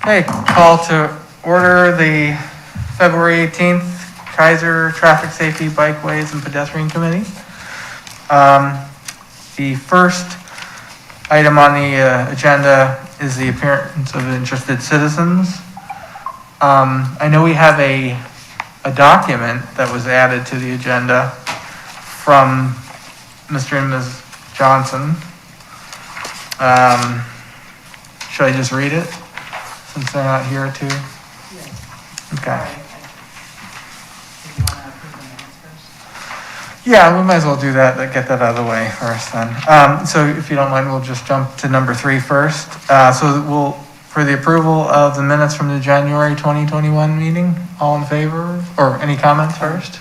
Okay, call to order the February 18th Keizer Traffic Safety, Bikeways, and Pedestrian Committee. The first item on the agenda is the appearance of interested citizens. I know we have a document that was added to the agenda from Mr. and Ms. Johnson. Should I just read it since they're not here too? Yes. Okay. Sorry. Do you want to approve the minutes first? Yeah, we might as well do that, get that out of the way first then. So if you don't mind, we'll just jump to number 3 first. For the approval of the minutes from the January 2021 meeting, all in favor, or any comments first?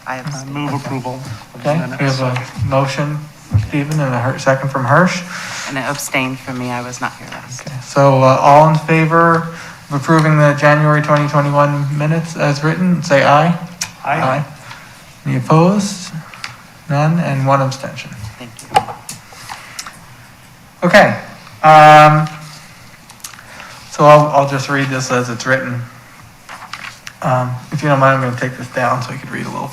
I have Move approval of the Okay, minutes. we have a motion from Stephen and a second from Hirsch. and it abstained from me. I was not here last. Okay, so all in favor of approving the January 2021 minutes as written, say aye. Aye. Any opposed? None, and 1 abstention. Thank you. Okay. So I'll just read this as it's written. If you don't mind, I'm going to take this down so I could read a little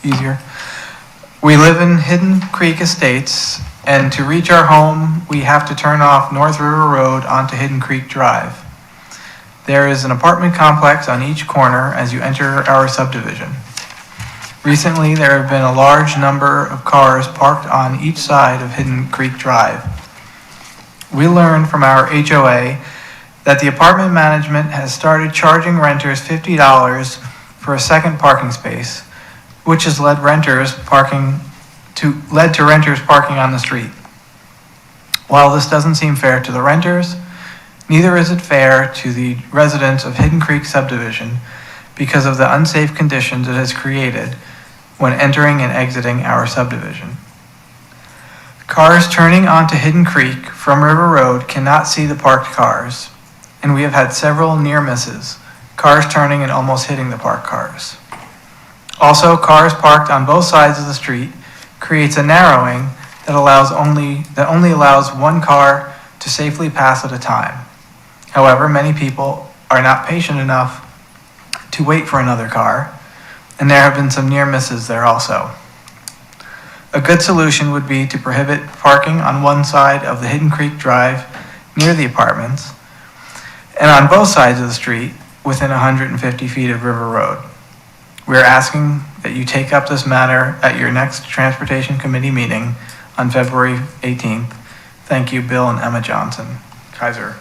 easier. We live in Hidden Creek Estates, and to reach our home, we have to turn off North River Road onto Hidden Creek Drive. There is an apartment complex on each corner as you enter our subdivision. Recently, there have been a large number of cars parked on each side of Hidden Creek Drive. We learned from our HOA that the apartment management has started charging renters $50 for a second parking space, which has led to renters parking on the street. While this doesn't seem fair to the renters, neither is it fair to the residents of Hidden Creek subdivision because of the unsafe conditions it has created when entering and exiting our subdivision. Cars turning onto Hidden Creek from River Road cannot see the parked cars, and we have had several near misses, cars turning and almost hitting the parked cars. Also, cars parked on both sides of the street creates a narrowing that only allows one car to safely pass at a time. However, many people are not patient enough to wait for another car, and there have been some near misses there also. A good solution would be to prohibit parking on one side of the Hidden Creek Drive near the apartments, and on both sides of the street within 150 feet of River Road. We are asking that you take up this matter at your next Transportation Committee meeting on February 18th. Thank you, Bill and Emma Johnson. Keizer.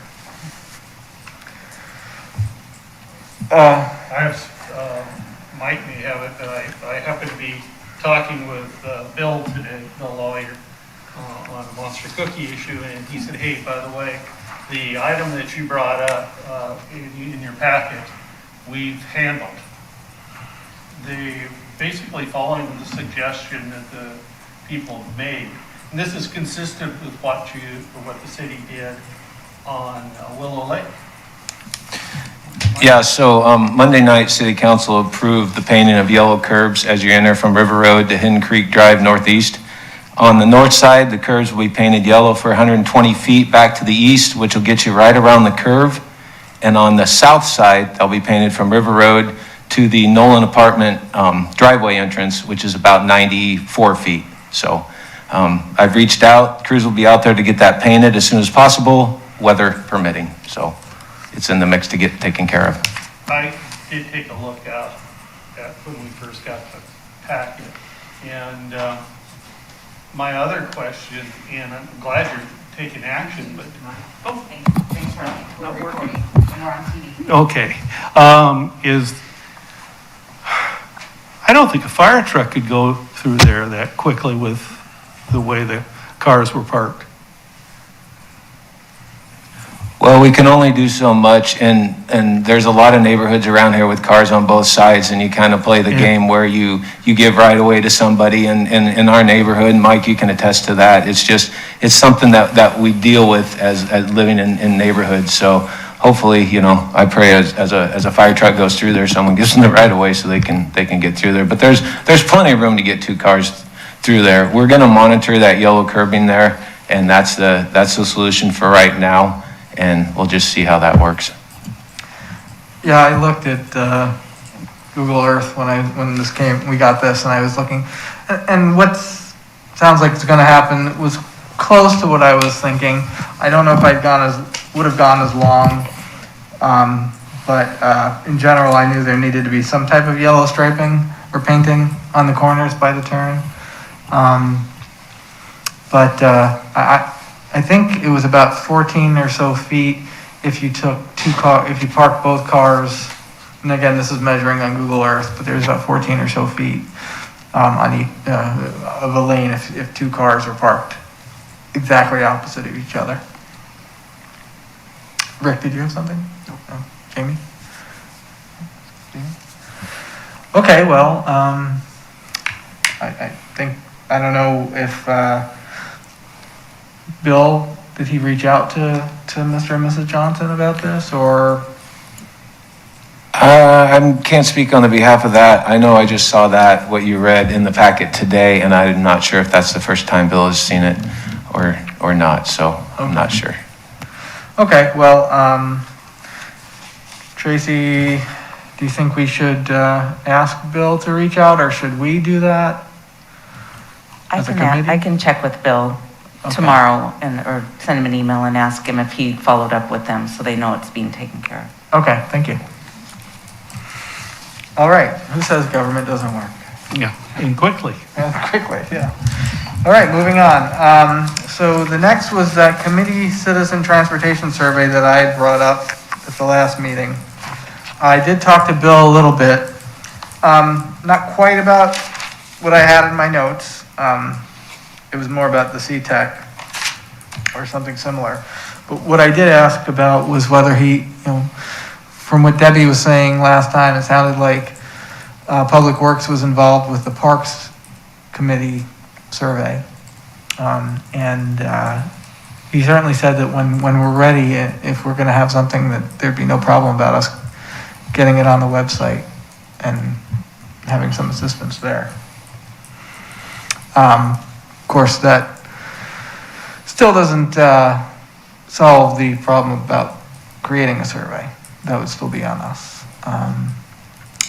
Mike may have it, but I happen to be talking with Bill today, the lawyer, on a monster cookie issue, and he said, hey, by the way, the item that you brought up in your packet, we've handled. They basically following the suggestion that the people have made. And this is consistent with what the city did on Willow Lake. Yeah, so Monday night, City Council approved the painting of yellow curbs as you enter from River Road to Hidden Creek Drive Northeast. On the north side, the curbs will be painted yellow for 120 feet back to the east, which will get you right around the curve. And on the south side, they'll be painted from River Road to the Nolan apartment driveway entrance, which is about 94 feet. So I've reached out, crews will be out there to get that painted as soon as possible, weather permitting. So it's in the mix to get taken care of. I did take a look at when we first got the packet. And my other question, and I'm glad you're taking action, but, Thanks for not working. We're on TV. okay, is, I don't think a fire truck could go through there that quickly with the way the cars were parked. Well, we can only do so much, and there's a lot of neighborhoods around here with cars on both sides, and you kind of play the game where you give right away to somebody in our neighborhood, and Mike, you can attest to that. It's something that we deal with as living in neighborhoods. So hopefully, I pray as a fire truck goes through there, someone gives them the right of way so they can get through there. But there's plenty of room to get 2 cars through there. We're going to monitor that yellow curbing there, and that's the solution for right now. and we'll just see how that works. Yeah, I looked at Google Earth when we got this, and I was looking, and what sounds like it's going to happen was close to what I was thinking. I don't know if would have gone as long, but in general, I knew there needed to be some type of yellow striping or painting on the corners by the turn. But I think it was about 14 or so feet if you took if you parked both cars. And again, this is measuring on Google Earth, but there's about 14 or so feet on each of a lane if two cars are parked exactly opposite of each other. Rick, did you have something? No. Jamie? Okay, well, I think, I don't know if Bill, did he reach out to Mr. and Mrs. Johnson about this, or? I can't speak on the behalf of that. I know I just saw that, what you read in the packet today, and I'm not sure if that's the first time Bill has seen it or not, so I'm not sure. Okay, well, Tracy, do you think we should ask Bill to reach out, or should we do that? As a committee? I can check with Bill Okay. tomorrow or send him an email and ask him if he followed up with them so they know it's being taken care of. Okay, thank you. All right, who says government doesn't work? Yeah, and quickly. Quickly, yeah. All right, moving on. So the next was that committee citizen transportation survey that I had brought up at the last meeting. I did talk to Bill a little bit, not quite about what I had in my notes. It was more about the C-Tech or something similar. But what I did ask about was whether he, from what Debbie was saying last time, it sounded like Public Works was involved with the Parks Committee survey. And he certainly said that when we're ready, if we're going to have something, that there'd be no problem about us getting it on the website and having some assistance there. Of course, that still doesn't solve the problem about creating a survey. That would still be on us.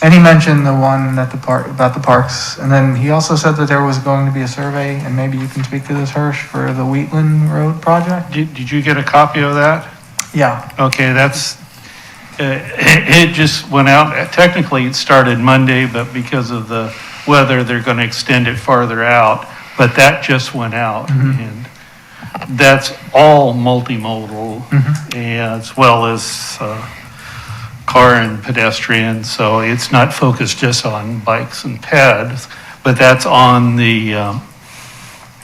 And he mentioned the one at about the parks, and then he also said that there was going to be a survey, and maybe you can speak to this, Hirsch, for the Wheatland Road project? Did you get a copy of that? Yeah. Okay, it just went out. Technically, it started Monday, but because of the weather, they're going to extend it farther out. But that just went out, and that's all multimodal, as well as car and pedestrian. So it's not focused just on bikes and peds, but that's on the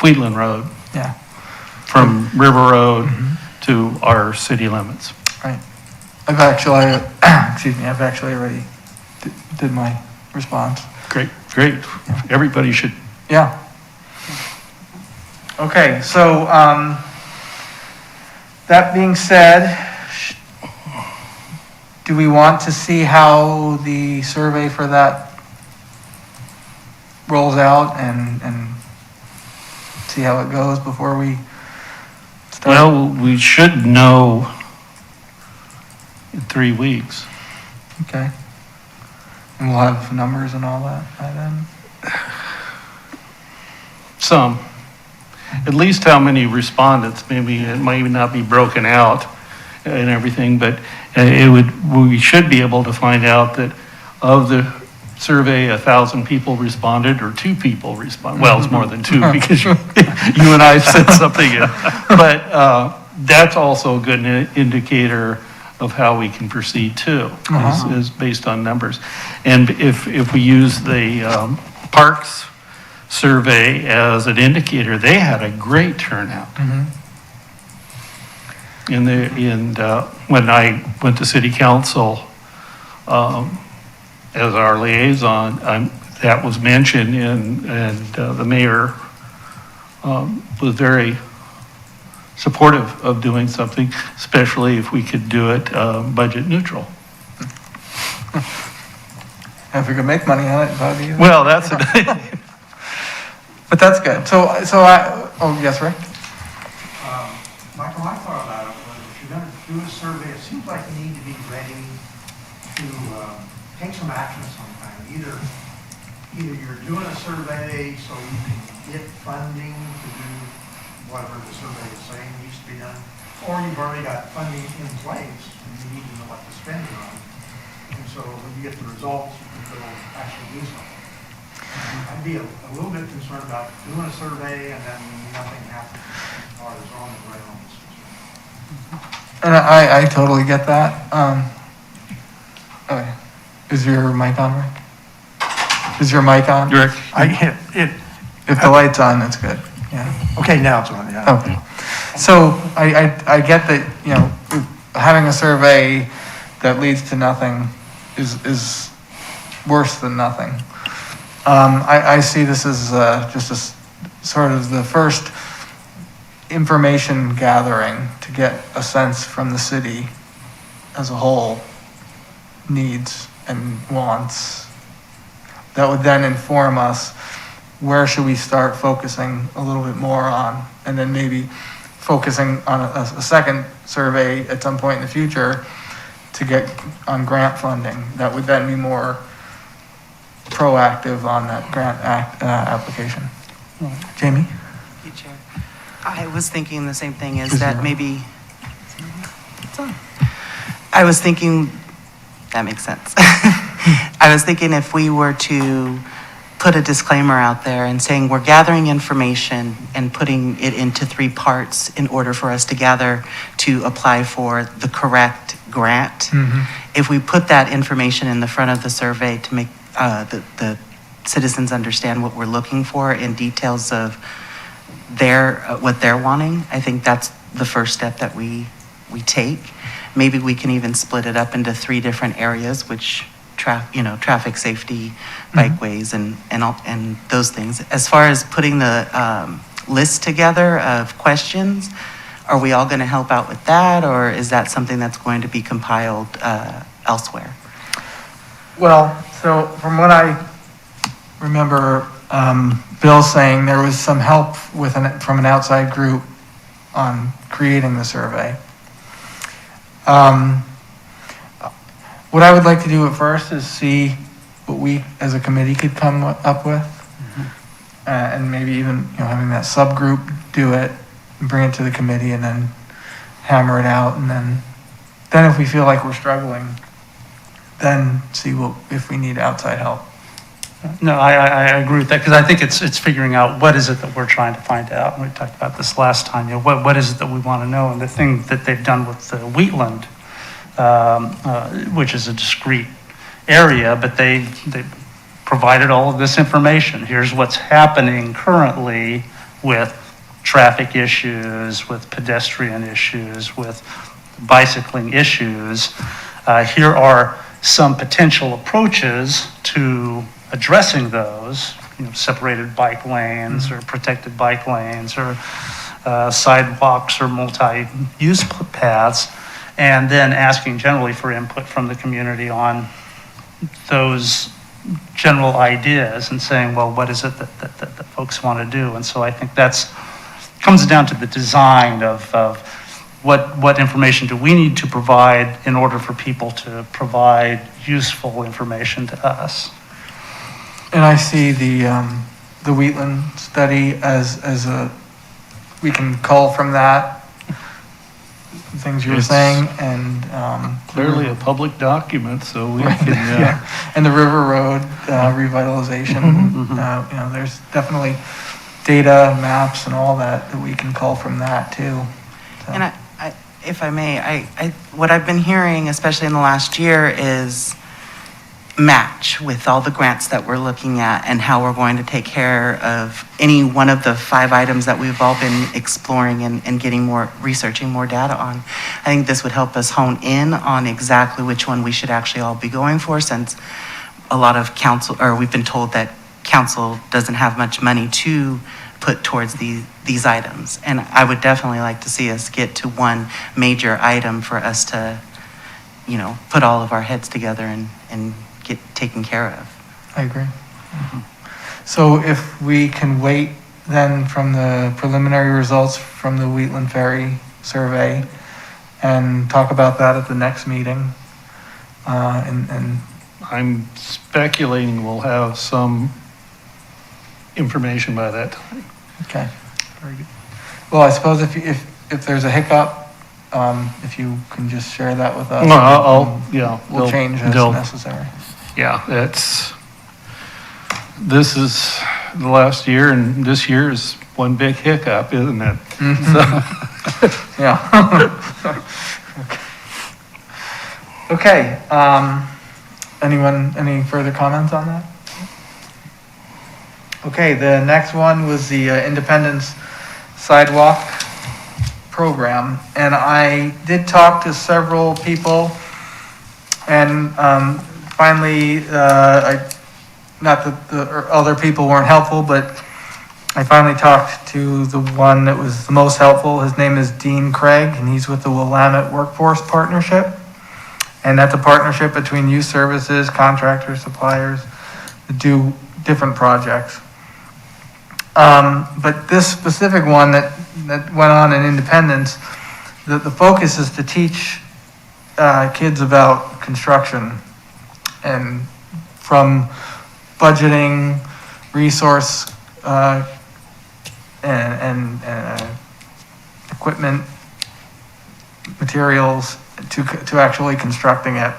Wheatland Road. Yeah. From River Road to our city limits. Right. I've actually already did my response. Great. Everybody should. Yeah. Okay, so that being said, do we want to see how the survey for that rolls out and see how it goes before we start? Well, we should know in 3 weeks. Okay. And we'll have numbers and all that by then? Some. At least how many respondents. Maybe it might not be broken out and everything, but we should be able to find out that of the survey, 1,000 people responded or 2 people responded. Well, it's more than 2 because you and I said something. But that's also a good indicator of how we can proceed too, is based on numbers. And if we use the parks survey as an indicator, they had a great turnout. And when I went to city council as our liaison, that was mentioned, and the mayor was very supportive of doing something, especially if we could do it budget neutral. If we could make money on it, that'd be. Well, that's it. But that's good. Oh, yes, Rick? Michael, I thought about it, but if you're going to do action sometime. Either you're doing a survey so you can get funding to do whatever the survey is saying needs to be done, or you've already got funding in place and you need to know what to spend it on. And so when you get the results, you can go actually do something. I'd be a little bit concerned about doing a survey and then nothing happens as far as on the ground is concerned. And I totally get that. Okay. Is your mic on, Rick? Is your mic on? Rick, I hit it. If the light's on, it's good. Yeah. Okay, now it's on, yeah. Okay. So I get that, you know, having a survey that leads to nothing is worse than nothing. I see this as just sort of the first information gathering to get a sense from the city as a whole needs and wants that would then inform us where should we start focusing a little bit more on, and then maybe focusing on a second survey at some point in the future to get on grant funding that would then be more proactive on that grant application. Jamie? Thank you, Chair. I was thinking the same thing, is Is that there- maybe, I was thinking, that makes sense. I was thinking if we were to put a disclaimer out there and saying we're gathering information and putting it into 3 parts in order for us to apply for the correct grant. If we put that information in the front of the survey to make the citizens understand what we're looking for in details of what they're wanting, I think that's the first step that we take. Maybe we can even split it up into 3 different areas, which traffic safety, bikeways, and those things. As far as putting the list together of questions, are we all going to help out with that, or is that something that's going to be compiled elsewhere? Well, so from what I remember, Bill saying there was some help from an outside group on creating the survey. What I would like to do at first is see what we as a committee could come up with, and maybe even having that subgroup do it and bring it to the committee and then hammer it out, and then if we feel like we're struggling, then see if we need outside help. No, I agree with that, because I think it's figuring out what is it that we're trying to find out. And we talked about this last time. What is it that we want to know? And the thing that they've done with the Wheatland, which is a discrete area, but they provided all of this information. Here's what's happening currently with traffic issues, with pedestrian issues, with bicycling issues. Here are some potential approaches to addressing those, separated bike lanes or protected bike lanes or sidewalks or multi-use paths, and then asking generally for input from the community on those general ideas and saying, well, what is it that folks want to do? And so I think comes down to the design of what information do we need to provide in order for people to provide useful information to us. And I see the Wheatland study as we can cull from that things you were saying, and Clearly a public document, so we right, can, yeah. And the River Road revitalization. There's definitely data, maps, and all that we can cull from that too. So. And if I may, what I've been hearing, especially in the last year, is match with all the grants that we're looking at and how we're going to take care of any one of the 5 items that we've all been exploring and researching more data on. I think this would help us hone in on exactly which one we should actually all be going for, since a lot of we've been told that council doesn't have much money to put towards these items. And I would definitely like to see us get to one major item for us to, put all of our heads together and get taken care of. I agree. So if we can wait then from the preliminary results from the Wheatland Ferry survey and talk about that at the next meeting, and I'm speculating we'll have some information by that time. Okay. Very good. Well, I suppose if there's a hiccup, if you can just share that with us. No, yeah. We'll change as they'll- necessary. Yeah, this is the last year, and this year is one big hiccup, isn't it? Yeah. Okay, anyone, any further comments on that? Okay, the next one was the Independence Sidewalk Program, and I did talk to several people, and finally, not that the other people weren't helpful, but I finally talked to the one that was the most helpful. His name is Dean Craig, and he's with the Willamette Workforce Partnership. And that's a partnership between youth services, contractors, suppliers, that do different projects. But this specific one that went on in Independence, the focus is to teach kids about construction, and from budgeting, resource, and equipment, materials, to actually constructing it.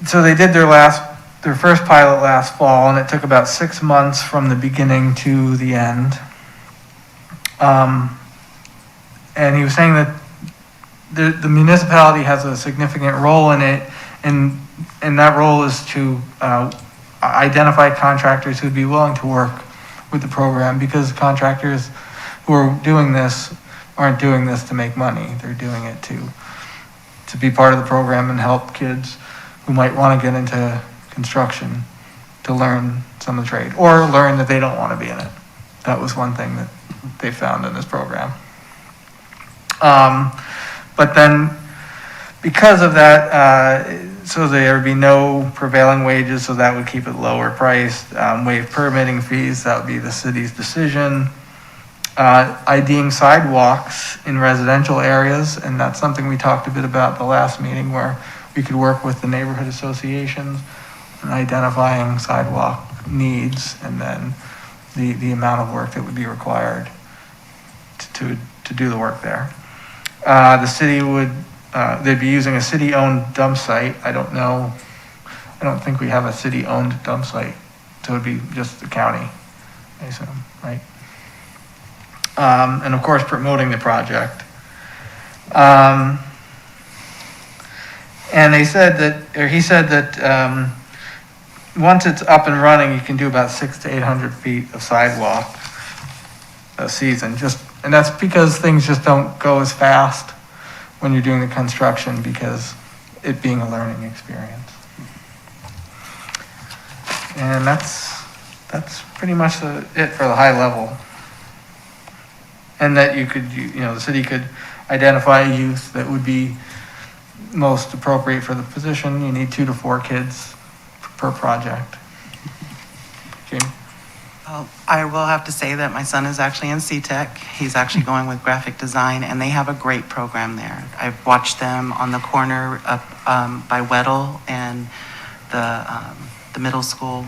So they did their first pilot last fall, and it took about 6 months from the beginning to the end. And he was saying that the municipality has a significant role in it, and that role is to identify contractors who'd be willing to work with the program, because contractors who are doing this aren't doing this to make money. They're doing it to be part of the program and help kids who might want to get into construction to learn some of the trade, or learn that they don't want to be in it. That was one thing that they found in this program. But then, because of that, so there would be no prevailing wages, so that would keep it lower priced. Waive permitting fees, that would be the city's decision. IDing sidewalks in residential areas, and that's something we talked a bit about the last meeting, where we could work with the neighborhood associations in identifying sidewalk needs, and then the amount of work that would be required to do the work there. The city would, they'd be using a city-owned dump site. I don't think we have a city-owned dump site, so it'd be just the county, I assume, right? And of course, promoting the project. And he said that once it's up and running, you can do about 600 to 800 feet of sidewalk a season. And that's because things just don't go as fast when you're doing the construction, because it being a learning experience. And that's pretty much it for the high level. And that the city could identify youth that would be most appropriate for the position. You need 2 to 4 kids per project. Jamie? Well, I will have to say that my son is actually in C-Tech. He's actually going with graphic design, and they have a great program there. I've watched them on the corner up by Weddell and the middle school.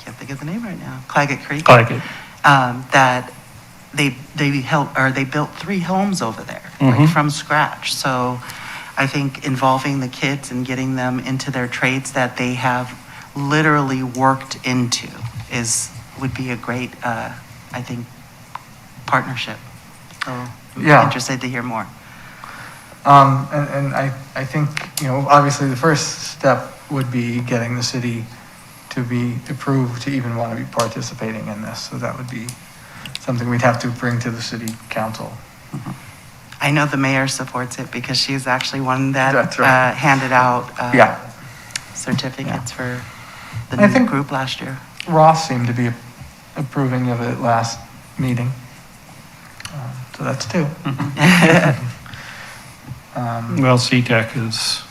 Can't think of the name right now. Claggett Creek. Claggett. That they built 3 homes over there, like from scratch. So I think involving the kids and getting them into their trades that they have literally worked into would be a great, I think, partnership. So I'm interested to hear more. And I think, obviously the first step would be getting the city to be approved to even want to be participating in this. So that would be something we'd have to bring to the city council. I know the mayor supports it, because she's actually one that That's right. handed out certificates for the I new think- group last year. Ross seemed to be approving of it last meeting. So that's 2. Well, CTEC is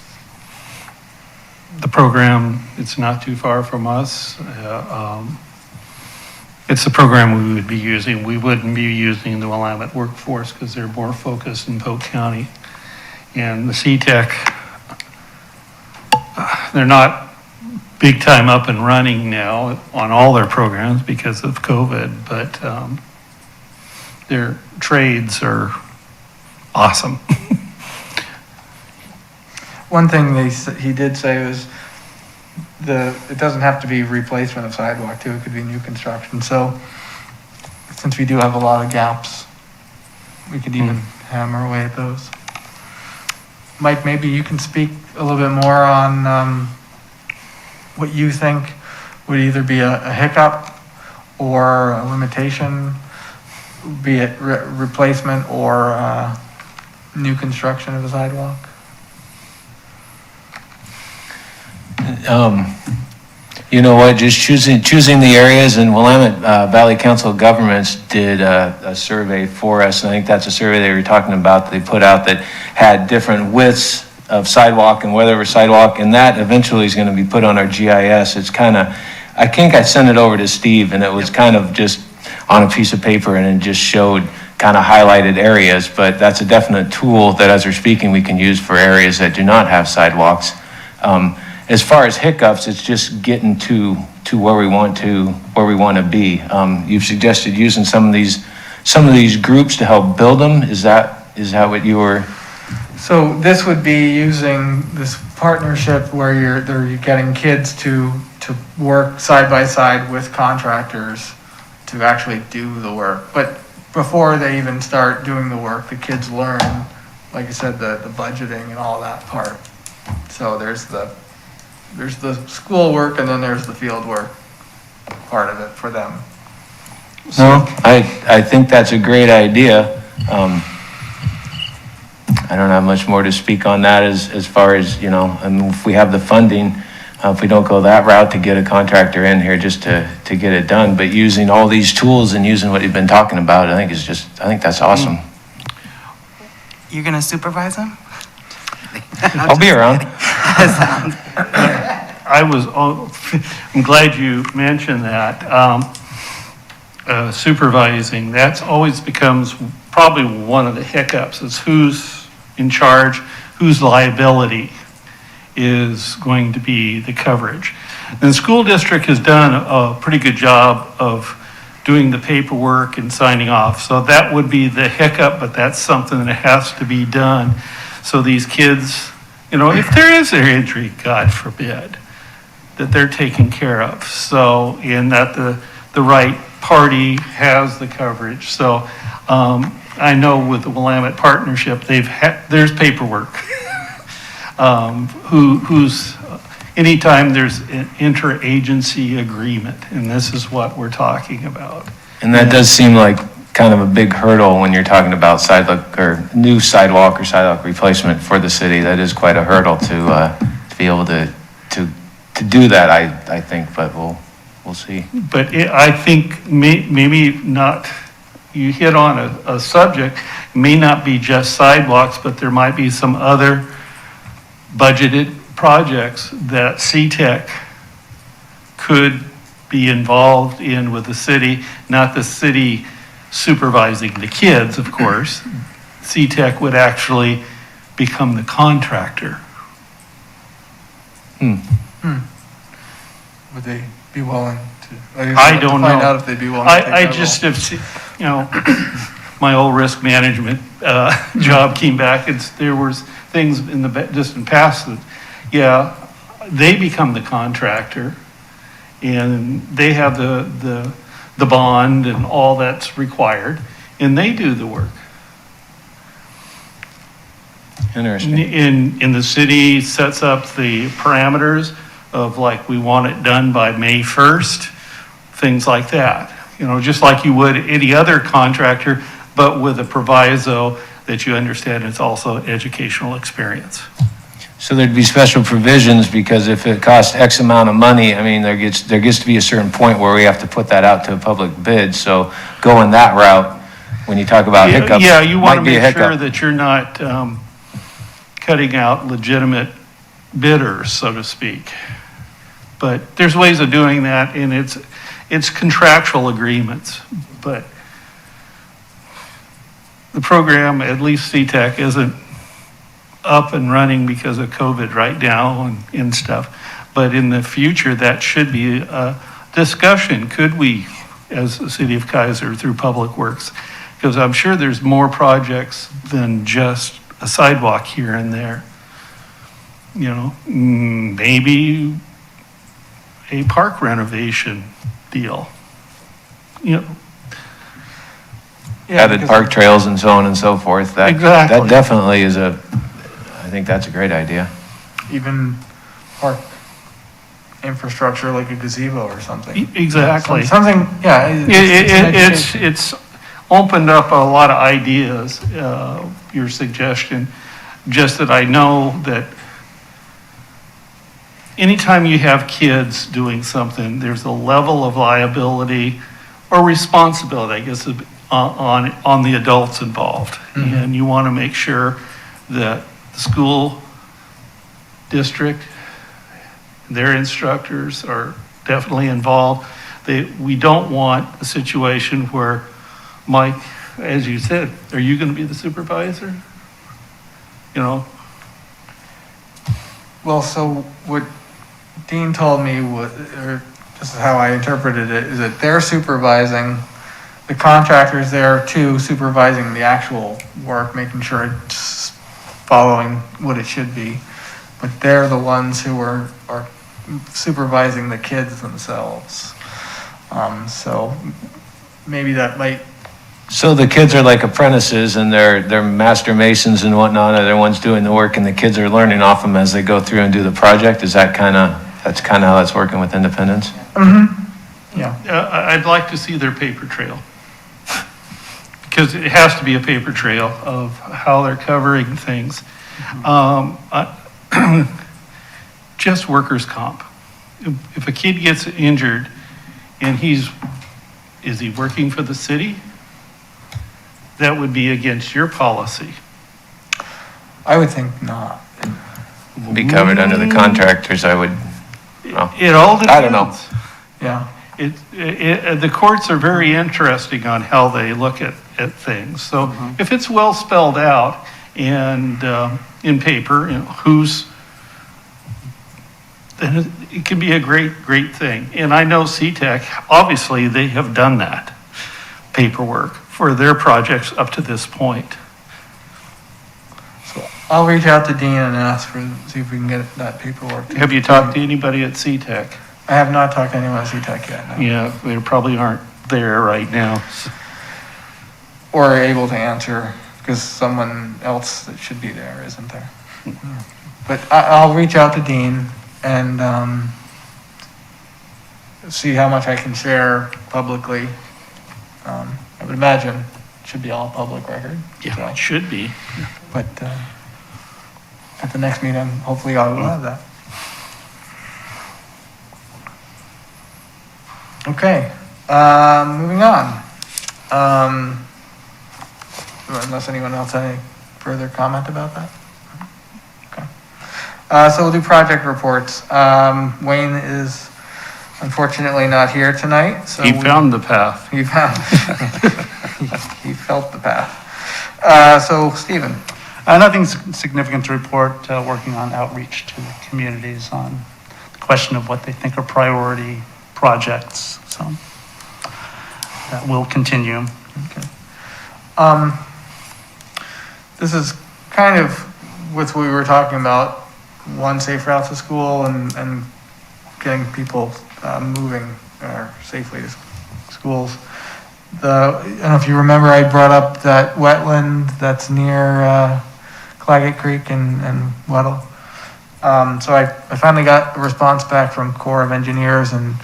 the program. It's not too far from us. It's the program we would be using. We wouldn't be using the Willamette Workforce, because they're more focused in Polk County. And the CTEC they're not big time up and running now on all their programs because of COVID, but their trades are awesome. One thing he did say was it doesn't have to be replacement of sidewalk too, it could be new construction. So since we do have a lot of gaps, we could even hammer away at those. Mike, maybe you can speak a little bit more on what you think would either be a hiccup or a limitation, be it replacement or new construction of a sidewalk. You know what, just choosing the areas, and Willamette Valley Council of Governments did a survey for us, and I think that's a survey they were talking about that they put out that had different widths of sidewalk and whether it was sidewalk, and that eventually is going to be put on our GIS. It's kind of, I think I sent it over to Steve, and it was kind of just on a piece of paper, and it just showed kind of highlighted areas, but that's a definite tool that as we're speaking we can use for areas that do not have sidewalks. As far as hiccups, it's just getting to where we want to be. You've suggested using some of these groups to help build them. Is that what you were? So this would be using this partnership where you're getting kids to work side by side with contractors to actually do the work. But before they even start doing the work, the kids learn, like I said, the budgeting and all that part. So there's the school work and then there's the field work part of it for them. No, I think that's a great idea. I don't have much more to speak on that as far as, you know, I mean, if we have the funding, if we don't go that route to get a contractor in here just to get it done, but using all these tools and using what you've been talking about, I think that's awesome. You're going to supervise them? I'll be around. I'm glad you mentioned that. Supervising, that's always becomes probably one of the hiccups, is who's in charge, whose liability is going to be the coverage. And the school district has done a pretty good job of doing the paperwork and signing off. So that would be the hiccup, but that's something that has to be done. So these kids, you know, if there is an injury, God forbid, that they're taken care of. So, and that the right party has the coverage. So I know with the Willamette Partnership, there's paperwork. Anytime there's an interagency agreement, and this is what we're talking about. And that does seem like kind of a big hurdle when you're talking about new sidewalk or sidewalk replacement for the city. That is quite a hurdle to be able to do that, I think, but we'll see. But I think maybe not, you hit on a subject, may not be just sidewalks, but there might be some other budgeted projects that CTEC could be involved in with the city, not the city supervising the kids, of course. CTEC would actually become the contractor. Would they be willing to? I don't know. Find out if they'd be willing to take I that just role. have seen, you know, my old risk management job came back, and there was things in the distant past that, yeah, they become the contractor, and they have the bond and all that's required, and they do the work. Interesting. In the city sets up the parameters of, like, we want it done by May 1st, things like that. You know, just like you would any other contractor, but with a proviso that you understand it's also educational experience. So there'd be special provisions, because if it costs X amount of money, I mean, there gets to be a certain point where we have to put that out to a public bid. So going that route, when you talk about hiccups, yeah, you want to might be a make sure hiccup. that you're not cutting out legitimate bidders, so to speak. But there's ways of doing that, and it's contractual agreements. But the program, at least CTEC, isn't up and running because of COVID right now and stuff. But in the future, that should be a discussion. Could we, as the city of Keizer, through Public Works, because I'm sure there's more projects than just a sidewalk here and there. You know, maybe a park renovation deal. You know, Yeah, Added because- park trails and so on and so forth. That Exactly. That definitely is I think that's a great idea. Even park infrastructure like a gazebo or something. Exactly. Something, yeah. It's an education. It's opened up a lot of ideas, your suggestion, just that I know that anytime you have kids doing something, there's a level of liability or responsibility, I guess, on the adults involved. Mhm. And you want to make sure that the school district, their instructors are definitely involved. We don't want a situation where, Mike, as you said, are you going to be the supervisor? You know, Well, so what Dean told me was, or this is how I interpreted it, is that they're supervising, the contractor's there too, supervising the actual work, making sure it's following what it should be. But they're the ones who are supervising the kids themselves. So maybe that might, So the kids are like apprentices and they're master masons and whatnot, are the ones doing the work and the kids are learning off them as they go through and do the project? Is that that's kind of how that's working with Independence? yeah. I'd like to see their paper trail. Because it has to be a paper trail of how they're covering things. Just workers' comp. If a kid gets injured and is he working for the city? That would be against your policy. I would think not. Be covered under the contractors, I would, well, It all depends. I don't know. Yeah. The courts are very interesting on how they look at things. So if it's well spelled out and in paper, you know, then it can be a great thing. And I know CTEC, obviously, they have done that paperwork for their projects up to this point. So I'll reach out to Dean and see if we can get that paperwork. Have you talked to anybody at CTEC? I have not talked to anyone at CTEC yet, no. Yeah, they probably aren't there right now. Or able to answer, because someone else that should be there isn't there. But I'll reach out to Dean and see how much I can share publicly. I would imagine it should be all public record. Yeah, so. it should be. But at the next meeting, hopefully I will have that. Okay, moving on. Unless anyone else had any further comment about that? Okay. So we'll do project reports. Wayne is unfortunately not here tonight, so. He found the path. He found, he felt the path. So Stephen, Nothing significant to report, working on outreach to the communities on the question of what they think are priority projects, so that will continue. okay. This is kind of what we were talking about, one safe route to school and getting people moving safely to schools. I don't know if you remember, I brought up that wetland that's near Claggett Creek and Weddle. So I finally got a response back from Corps of Engineers, and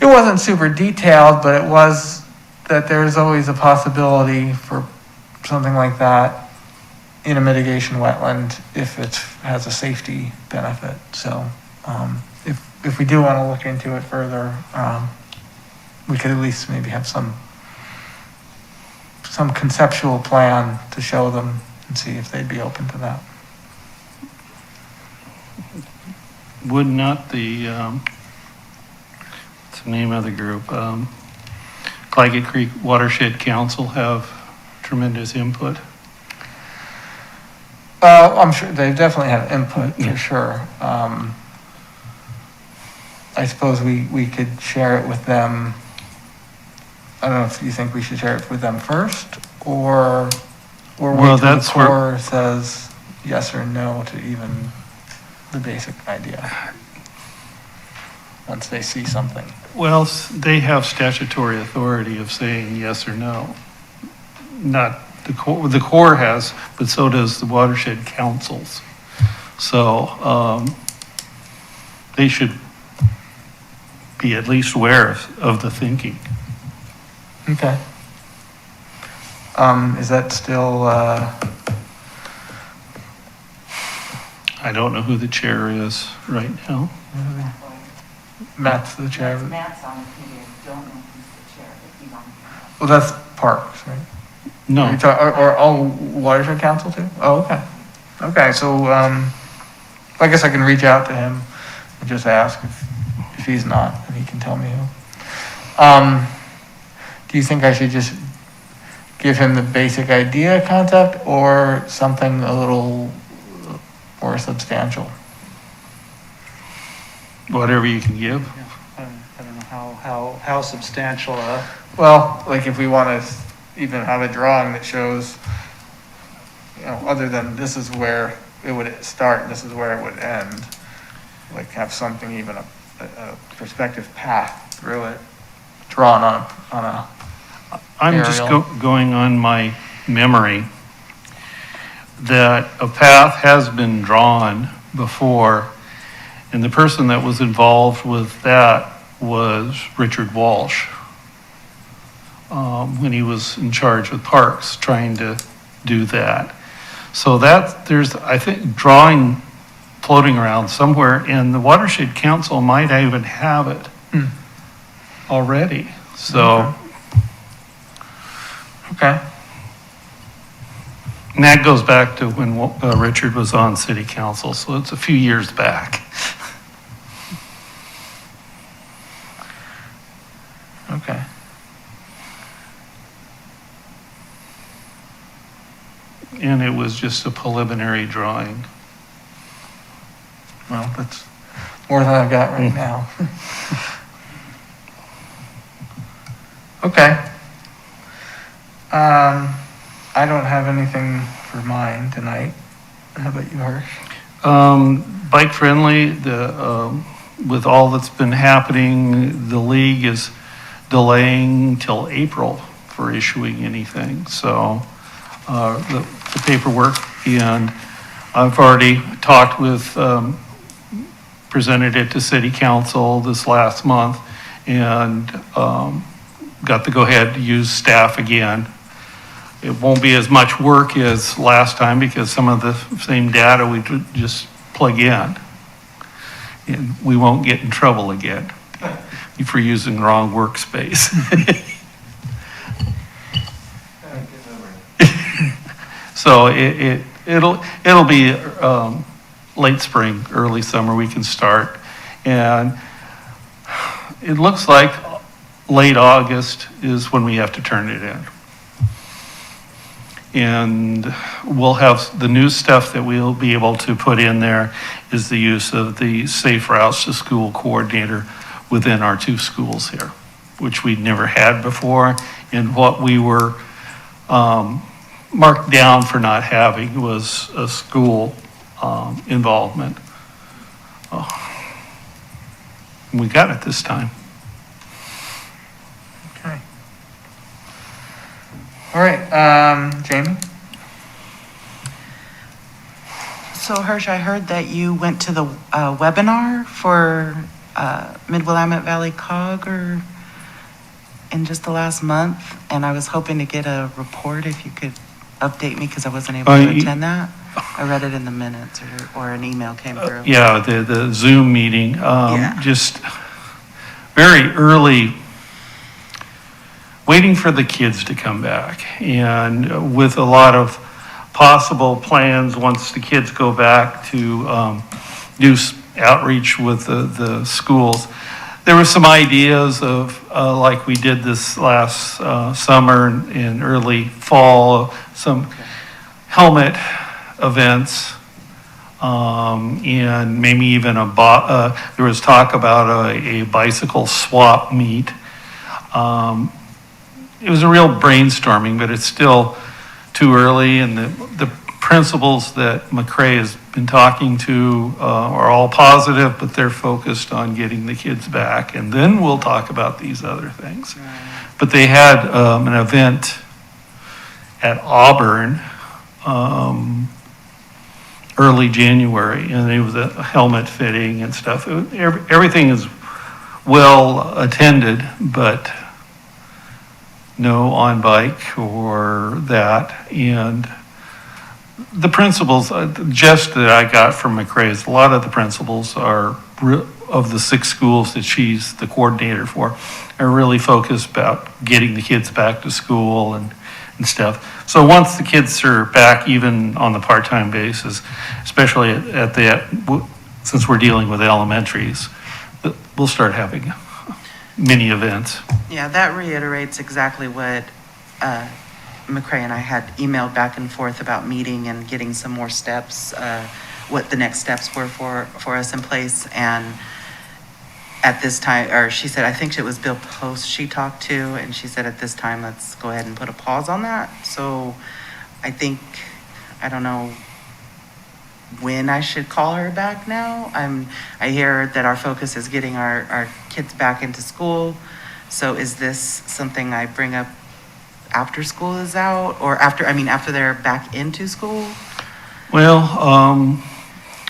it wasn't super detailed, but it was that there's always a possibility for something like that in a mitigation wetland if it has a safety benefit. So if we do want to look into it further, we could at least maybe have some conceptual plan to show them and see if they'd be open to that. Would not what's the name of the group? Claggett Creek Watershed Council have tremendous input? I'm sure they definitely have input, for sure. I suppose we could share it with them. I don't know if you think we should share it with them first, or Well, wait till the that's where- Corps says yes or no to even the basic idea, once they see something. Well, they have statutory authority of saying yes or no. Not the Corps has, but so does the watershed councils. So they should be at least aware of the thinking. Okay. Is that still, I don't know who the chair is right now. Matt's the chair? Matt's on the committee, I don't know who's the chair, if you don't. Well, that's Parks, right? No. Or Watershed Council too? Oh, okay. Okay, so, I guess I can reach out to him and just ask if he's not, and he can tell me who. Do you think I should just give him the basic idea concept, or something a little more substantial? Whatever you can give. I don't know how substantial Well, like if we want to even have a drawing that shows, other than this is where it would start and this is where it would end, like have something, even a perspective path through it, drawn on a I'm just Aerial. going on my memory that a path has been drawn before, and the person that was involved with that was Richard Walsh, when he was in charge of Parks, trying to do that. So there's, I think, drawing floating around somewhere, and the Watershed Council might even have it already. So, Okay. and that goes back to when Richard was on city council, so it's a few years back. Okay. And it was just a preliminary drawing. Well, that's more than I've got right now. Okay. I don't have anything for mine tonight. How about you, Harsh? Bike friendly, with all that's been happening, the league is delaying till April for issuing anything. So the paperwork, and I've already talked with, presented it to city council this last month, and got the go-ahead to use staff again. It won't be as much work as last time because some of the same data we just plug in. And we won't get in trouble again for using the wrong workspace. So it'll be late spring, early summer we can start. And it looks like late August is when we have to turn it in. And we'll have the new stuff that we'll be able to put in there is the use of the Safe Routes to School coordinator within our two schools here, which we'd never had before. And what we were marked down for not having was a school involvement. We got it this time. Okay. All right, Jamie? So Hirsch, I heard that you went to the webinar for Mid-Willamette Valley COG in just the last month, and I was hoping to get a report if you could update me because I wasn't able to attend that. I read it in the minutes or an email came through. Yeah, the Zoom meeting, Yeah. just very early, waiting for the kids to come back. And with a lot of possible plans, once the kids go back to do outreach with the schools. There were some ideas of, like we did this last summer and early fall, some helmet events, and maybe even there was talk about a bicycle swap meet. It was a real brainstorming, but it's still too early, and the principals that McCrae has been talking to are all positive, but they're focused on getting the kids back, and then we'll talk about these other things. But they had an event at Auburn early January, and it was a helmet fitting and stuff. Everything is well attended, but no on bike or that. And the principals, just that I got from McCrae, is a lot of the principals are, of the 6 schools that she's the coordinator for, are really focused about getting the kids back to school and stuff. So once the kids are back, even on the part-time basis, especially at since we're dealing with elementaries, we'll start having mini events. Yeah, that reiterates exactly what McCrae and I had emailed back and forth about meeting and getting some more steps, what the next steps were for us in place. And at this time, or she said, I think it was Bill Post she talked to, and she said at this time, let's go ahead and put a pause on that. So I think, I don't know when I should call her back now. I hear that our focus is getting our kids back into school. So is this something I bring up after school is out, or after they're back into school? Well,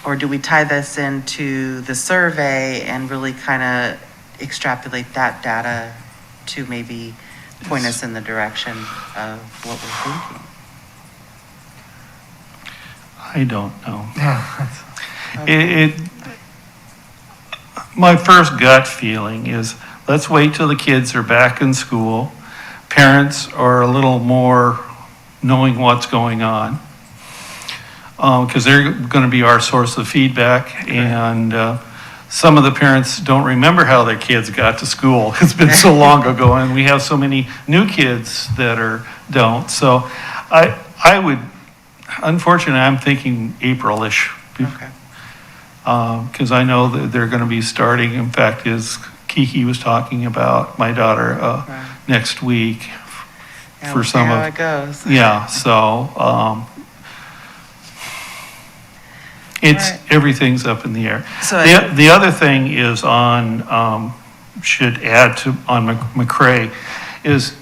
or do we tie this into the survey and really kind of extrapolate that data to maybe point us in the direction of what we're thinking? I don't know. Yeah. My first gut feeling is, let's wait till the kids are back in school. Parents are a little more knowing what's going on, because they're going to be our source of feedback. And some of the parents don't remember how their kids got to school. It's been so long ago, and we have so many new kids that don't. So I would, unfortunately, I'm thinking April-ish. Okay. Because I know that they're going to be starting, in fact, as Kiki was talking about, my daughter, Right. next week Yeah, for we'll some see how of, it goes. yeah, so it's, Right. everything's up in the air. So The other thing is on, should add to, on McCrae, is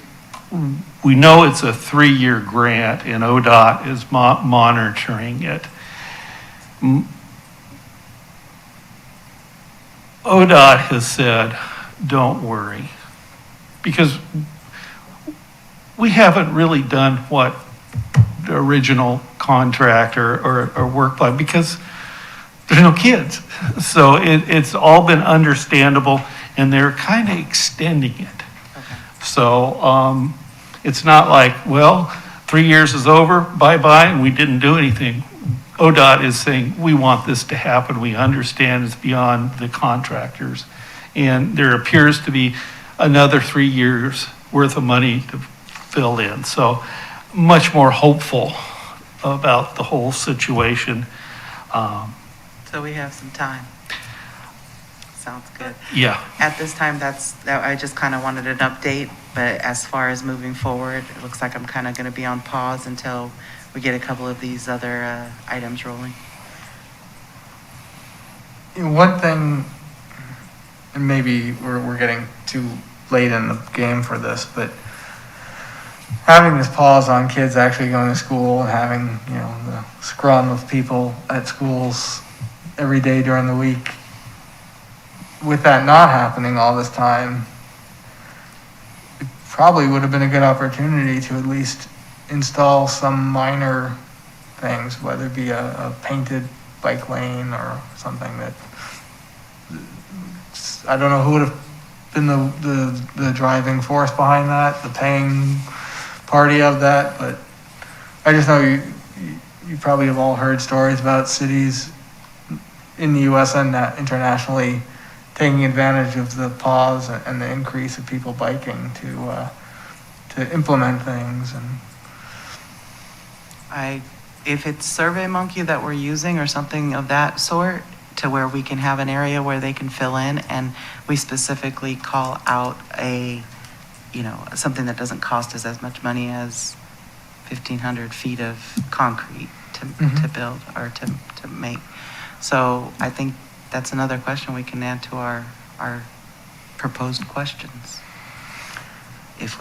we know it's a 3-year grant, and ODOT is monitoring it. ODOT has said, don't worry, because we haven't really done what the original contract or work plan, because there's no kids. So it's all been understandable, and they're kind of extending it. Okay. So it's not like, well, 3 years is over, bye-bye, and we didn't do anything. ODOT is saying, we want this to happen. We understand it's beyond the contractors. And there appears to be another 3 years worth of money to fill in. So much more hopeful about the whole situation. So we have some time. Sounds good. Yeah. At this time, I just kind of wanted an update, but as far as moving forward, it looks like I'm kind of going to be on pause until we get a couple of these other items rolling. One thing, and maybe we're getting too late in the game for this, but having this pause on kids actually going to school and having, the scrum of people at schools every day during the week, with that not happening all this time, it probably would have been a good opportunity to at least install some minor things, whether it be a painted bike lane or something that, I don't know who would have been the driving force behind that, the paying party of that, but I just know you probably have all heard stories about cities in the US and internationally taking advantage of the pause and the increase of people biking to implement things. And I if it's SurveyMonkey that we're using or something of that sort, to where we can have an area where they can fill in, and we specifically call out a, something that doesn't cost us as much money as 1,500 feet of concrete to build or to make. So I think that's another question we can add to our proposed questions. If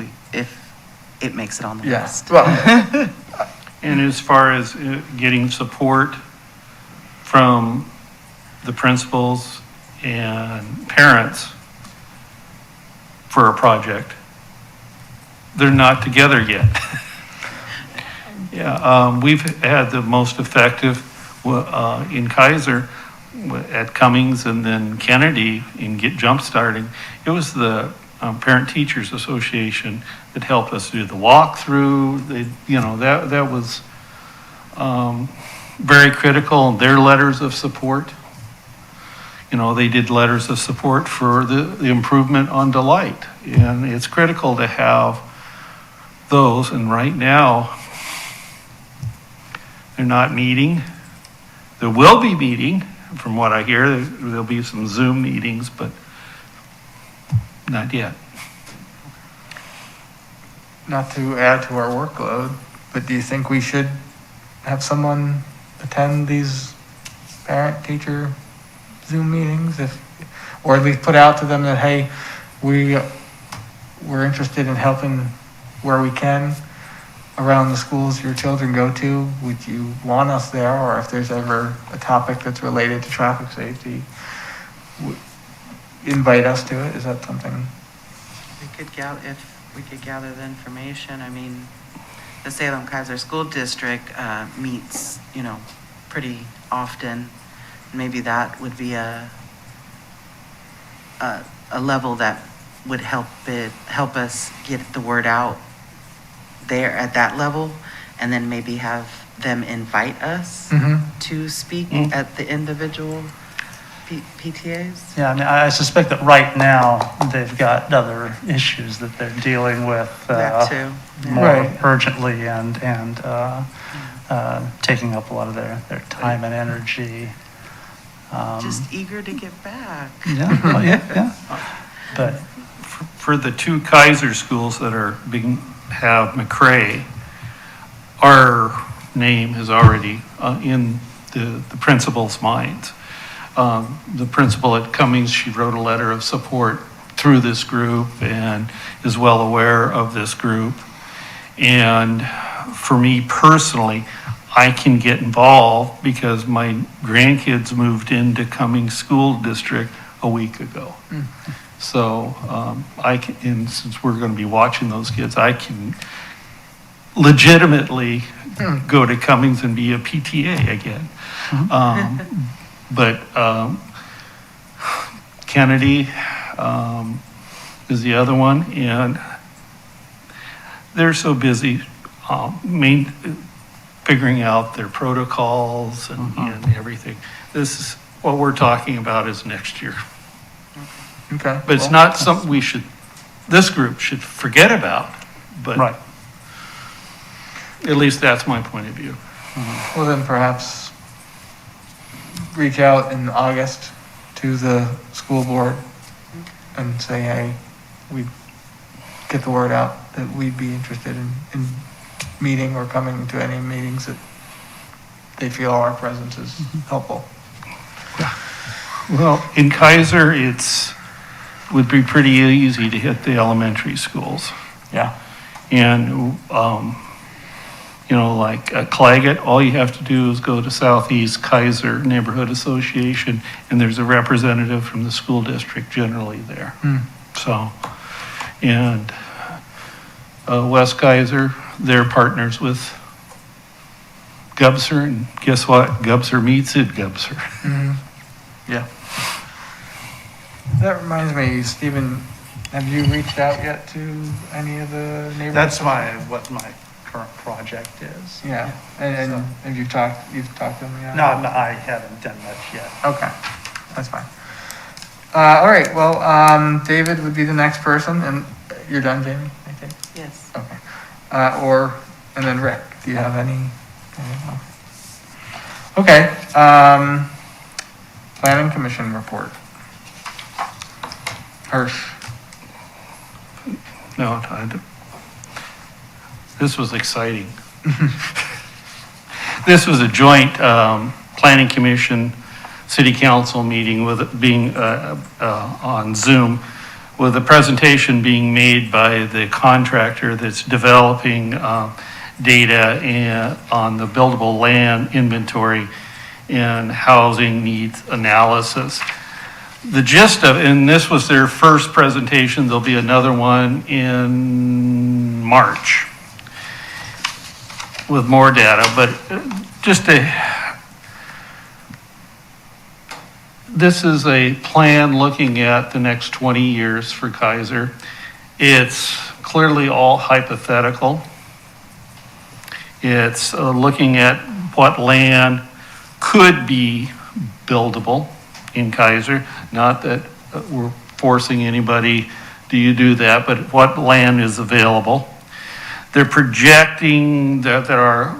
it makes it on the list. Well, And as far as getting support from the principals and parents for a project, they're not together yet. Yeah, we've had the most effective in Keizer at Cummings and then Kennedy in jump starting. It was the Parent Teachers Association that helped us do the walkthrough. That was very critical. Their letters of support. They did letters of support for the improvement on Delight, and it's critical to have those. And right now, they're not meeting. There will be meeting, from what I hear. There'll be some Zoom meetings, but not yet. not to add to our workload, but do you think we should have someone attend these parent-teacher Zoom meetings, or at least put out to them that, hey, we're interested in helping where we can around the schools your children go to? Would you want us there? Or if there's ever a topic that's related to traffic safety, invite us to it? Is that something? If we could gather the information, I mean, the Salem Keizer School District meets, pretty often. Maybe that would be a level that would help us get the word out there at that level, and then maybe have them invite us to speak at the individual PTAs. Yeah, I mean, I suspect that right now, they've got other issues that they're dealing with That too. more Right. urgently and taking up a lot of their time and energy. Just eager to get back. Yeah. But For the two Keizer schools that have McCrae, our name is already in the principal's minds. The principal at Cummings, she wrote a letter of support through this group and is well aware of this group. And for me personally, I can get involved because my grandkids moved into Cummings School District a week ago. So and since we're going to be watching those kids, I can legitimately go to Cummings and be a PTA again. But Kennedy is the other one, and they're so busy figuring out their protocols and everything. This is what we're talking about is next year. Okay. But it's not something this group should forget about, but right. at least that's my point of view. Well, then perhaps reach out in August to the school board and say, hey, we get the word out that we'd be interested in meeting or coming to any meetings that they feel our presence is helpful. Well, in Keizer, would be pretty easy to hit the elementary schools. Yeah. And, like Claggett, all you have to do is go to Southeast Keizer Neighborhood Association, and there's a representative from the school district generally there. So, and West Keizer, they're partners with Gubser, and guess what? Gubser meets at Gubser. Yeah. That reminds me, Stephen, have you reached out yet to any of the neighbors? That's what my current project is. Yeah. And So- have you've talked to them yet? No, I haven't done much yet. Okay, that's fine. All right, well, David would be the next person, and you're done, Jamie, I think? Yes. Okay. And then Rick, do you have any? Okay, Planning Commission report. Hirsch. No, this was exciting. This was a joint Planning Commission, City Council meeting with it being on Zoom, with a presentation being made by the contractor that's developing data on the buildable land inventory and housing needs analysis. The gist of, and this was their first presentation, there'll be another one in March with more data, but this is a plan looking at the next 20 years for Keizer. It's clearly all hypothetical. It's looking at what land could be buildable in Keizer. Not that we're forcing anybody, do you do that, but what land is available. They're projecting that our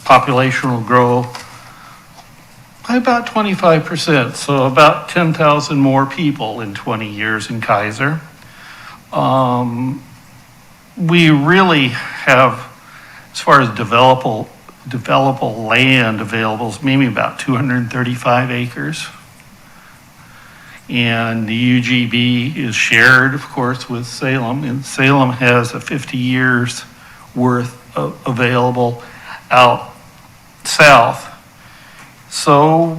population will grow by about 25%, so about 10,000 more people in 20 years in Keizer. We really have, as far as developable land available, is maybe about 235 acres. And the UGB is shared, of course, with Salem, and Salem has a 50 years worth of available out south. So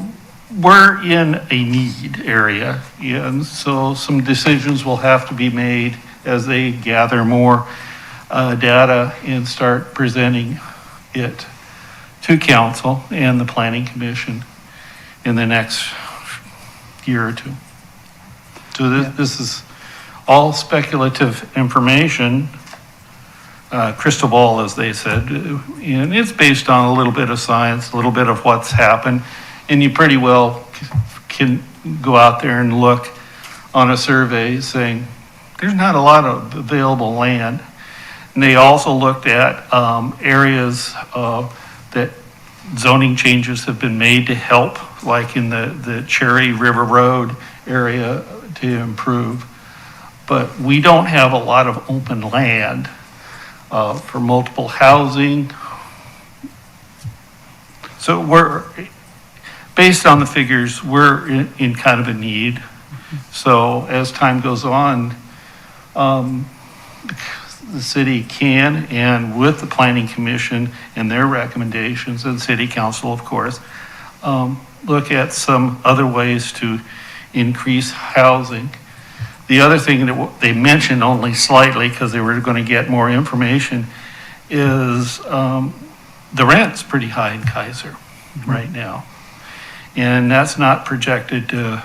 we're in a need area, and so some decisions will have to be made as they gather more data and start presenting it to council and the Planning Commission in the next year or two. So this is all speculative information, crystal ball, as they said, and it's based on a little bit of science, a little bit of what's happened, and you pretty well can go out there and look on a survey saying there's not a lot of available land. And they also looked at areas that zoning changes have been made to help, like in the Cherry River Road area, to improve. But we don't have a lot of open land for multiple housing. So we're, based on the figures, we're in kind of a need. So as time goes on, the city can, and with the Planning Commission and their recommendations, and City Council, of course, look at some other ways to increase housing. The other thing that they mentioned only slightly, because they were going to get more information, is the rent's pretty high in Keizer right now. And that's not projected to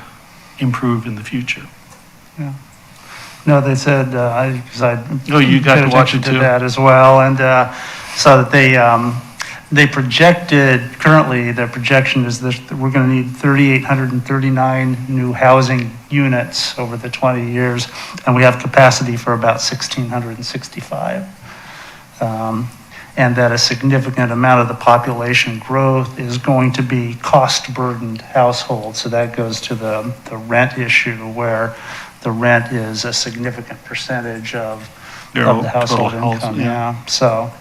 improve in the future. Yeah. No, they said, because I Oh, you got to watch it too? that as well, and so that they projected, currently their projection is that we're going to need 3,839 new housing units over the 20 years, and we have capacity for about 1,665. And that a significant amount of the population growth is going to be cost-burdened households. So that goes to the rent issue, where the rent is a significant percentage of Their the household total income. house, yeah. Yeah, so.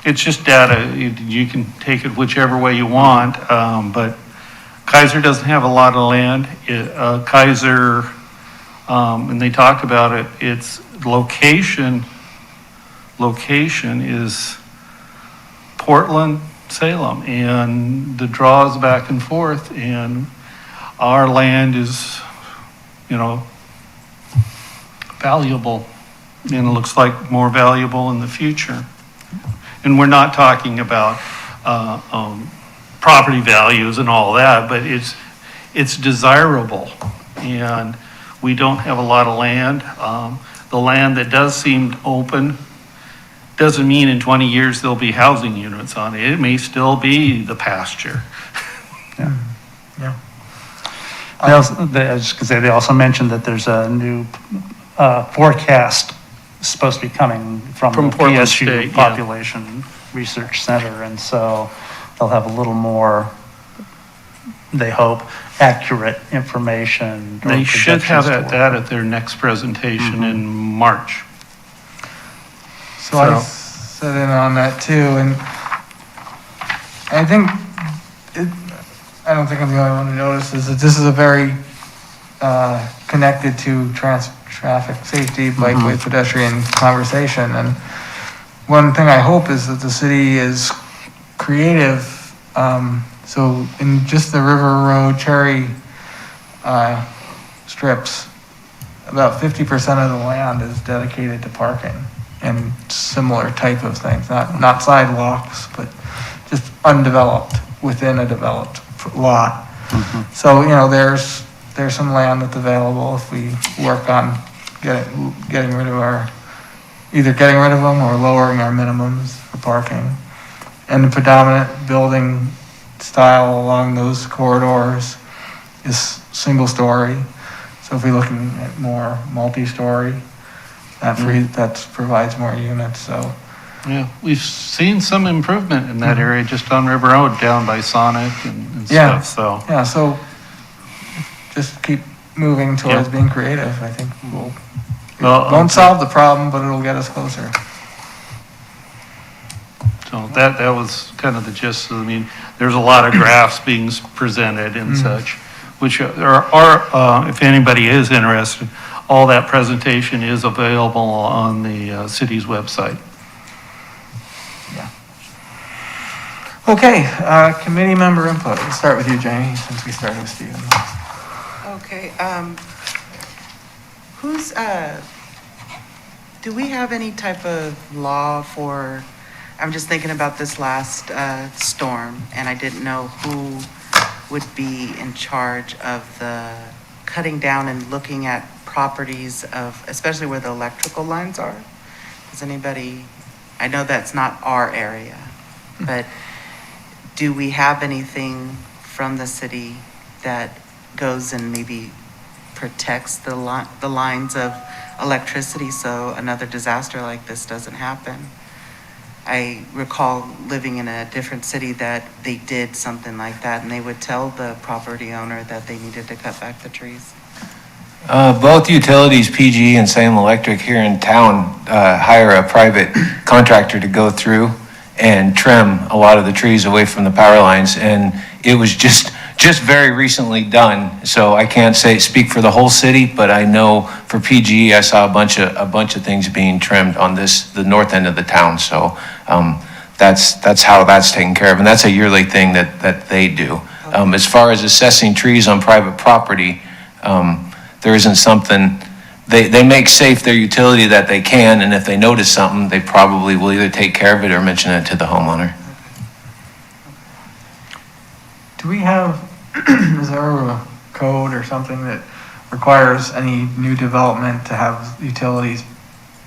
It's just data. You can take it whichever way you want, but Keizer doesn't have a lot of land. Keizer, and they talked about it, its location is Portland, Salem, and the draws back and forth, and our land is, valuable, and it looks like more valuable in the future. And we're not talking about property values and all that, but it's desirable, and we don't have a lot of land. The land that does seem open doesn't mean in 20 years there'll be housing units on it. It may still be the pasture. Yeah. Yeah. I was just going to say, they also mentioned that there's a new forecast supposed to be coming from From the Portland PSU State, yeah. Population Research Center, and so they'll have a little more, they hope, accurate information. or They should have projections to that work data with. at their next presentation in March. So I So- set in on that too, and I think, I don't think I'm the only one who notices that this is a very connected to traffic safety, bikeway, pedestrian conversation. And one thing I hope is that the city is creative. So in just the River Road Cherry strips, about 50% of the land is dedicated to parking and similar type of things, not sidewalks, but just undeveloped within a developed lot. So, there's some land that's available if we work on getting rid of either getting rid of them or lowering our minimums for parking. And the predominant building style along those corridors is single story. So if we're looking at more multi-story, that provides more units, so. Yeah, we've seen some improvement in that area just on River Road down by Sonic and Yeah. stuff, so. Yeah, so just keep moving towards being creative, I think Well, won't solve the problem, but it'll get us closer. So that was kind of the gist. I mean, there's a lot of graphs being presented and such, which are, if anybody is interested, all that presentation is available on the city's website. Okay, committee member input. We'll start with you, Jamie, since we started with Stephen. Okay, do we have any type of law for, I'm just thinking about this last storm, and I didn't know who would be in charge of the cutting down and looking at properties of, especially where the electrical lines are? Does anybody, I know that's not our area, but do we have anything from the city that goes and maybe protects the lines of electricity so another disaster like this doesn't happen? I recall living in a different city that they did something like that, and they would tell the property owner that they needed to cut back the trees. Both utilities, PG and Salem Electric here in town, hire a private contractor to go through and trim a lot of the trees away from the power lines. And it was just very recently done. So I can't speak for the whole city, but I know for PG, I saw a bunch of things being trimmed on the north end of the town. So that's how that's taken care of. And that's a yearly thing that they do. As far as assessing trees on private property, there isn't something, they make safe their utility that they can, and if they notice something, they probably will either take care of it or mention it to the homeowner. Do we have, is there a code or something that requires any new development to have utilities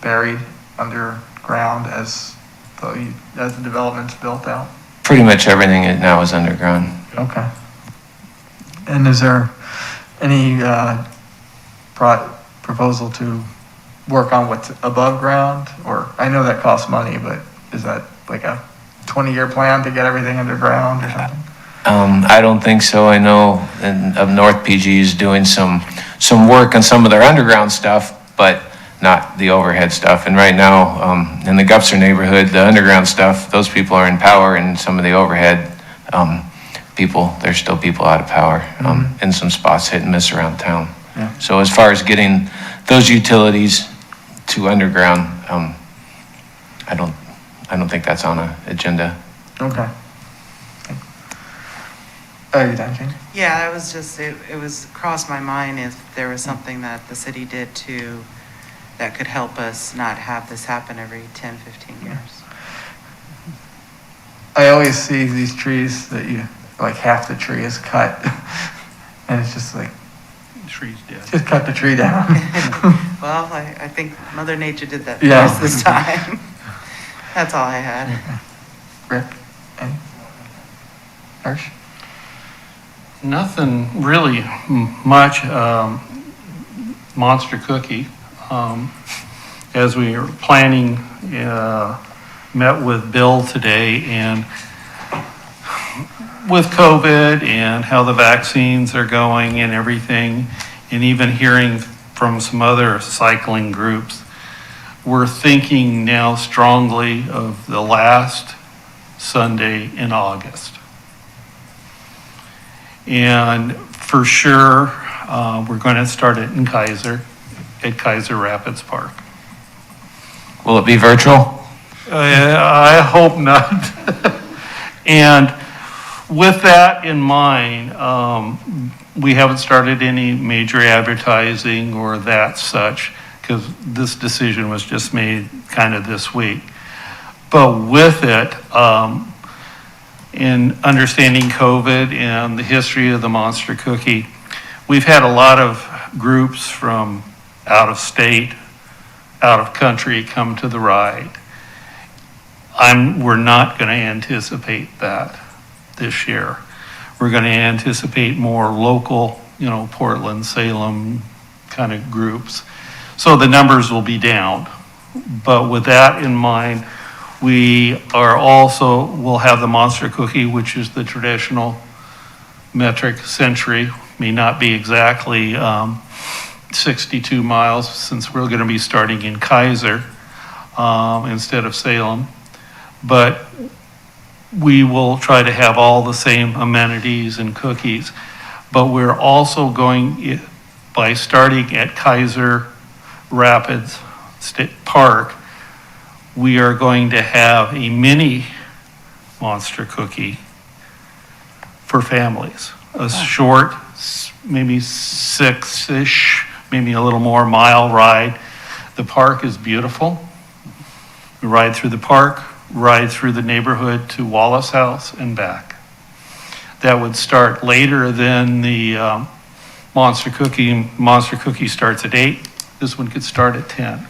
buried underground as the development's built out? Pretty much everything now is underground. Okay. And is there any proposal to work on what's above ground? Or, I know that costs money, but is that like a 20-year plan to get everything underground or something? I don't think so. I know of North PG is doing some work on some of their underground stuff, but not the overhead stuff. And right now, in the Gupser neighborhood, the underground stuff, those people are in power, and some of the overhead people, there's still people out of power in some spots, hit and miss around town. Yeah. So as far as getting those utilities to underground, I don't think that's on an agenda. Okay. Are you done, Jane? Yeah, I was just, it was crossed my mind if there was something that the city did that could help us not have this happen every 10, 15 years. I always see these trees that like half the tree is cut. And it's just like, Trees dead. just cut the tree down. Well, I think Mother Nature did that Yeah. for us this time. That's all I had. Rick? Any? Harsh? Nothing really much. Monster Cookie. as we were planning, met with Bill today, and with COVID and how the vaccines are going and everything, and even hearing from some other cycling groups, we're thinking now strongly of the last Sunday in August. And for sure, we're going to start it in Keizer, at Keizer Rapids Park. Will it be virtual? I hope not. And with that in mind, we haven't started any major advertising or that such, because this decision was just made kind of this week. But with it, in understanding COVID and the history of the Monster Cookie, we've had a lot of groups from out of state, out of country come to the ride. We're not going to anticipate that this year. We're going to anticipate more local, Portland, Salem kind of groups. So the numbers will be down. But with that in mind, we'll have the Monster Cookie, which is the traditional metric century. May not be exactly 62 miles, since we're going to be starting in Keizer instead of Salem. But we will try to have all the same amenities and cookies. But we're also going, by starting at Keizer Rapids State Park, we are going to have a mini Monster Cookie for families. A short, maybe 6-ish, maybe a little more mile ride. The park is beautiful. We ride through the park, ride through the neighborhood to Wallace House and back. That would start later than the Monster Cookie. Monster Cookie starts at 8. This one could start at 10.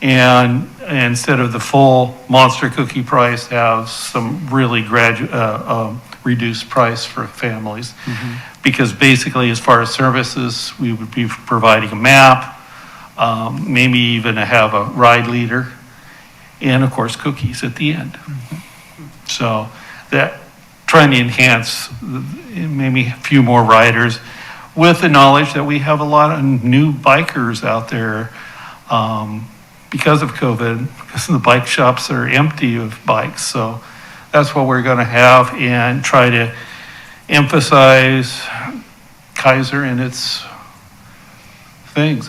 And instead of the full Monster Cookie price, have some really reduced price for families. Because basically, as far as services, we would be providing a map, maybe even have a ride leader, and of course, cookies at the end. So that, trying to enhance maybe a few more riders, with the knowledge that we have a lot of new bikers out there because of COVID, because the bike shops are empty of bikes. So that's what we're going to have, and try to emphasize Keizer and its things.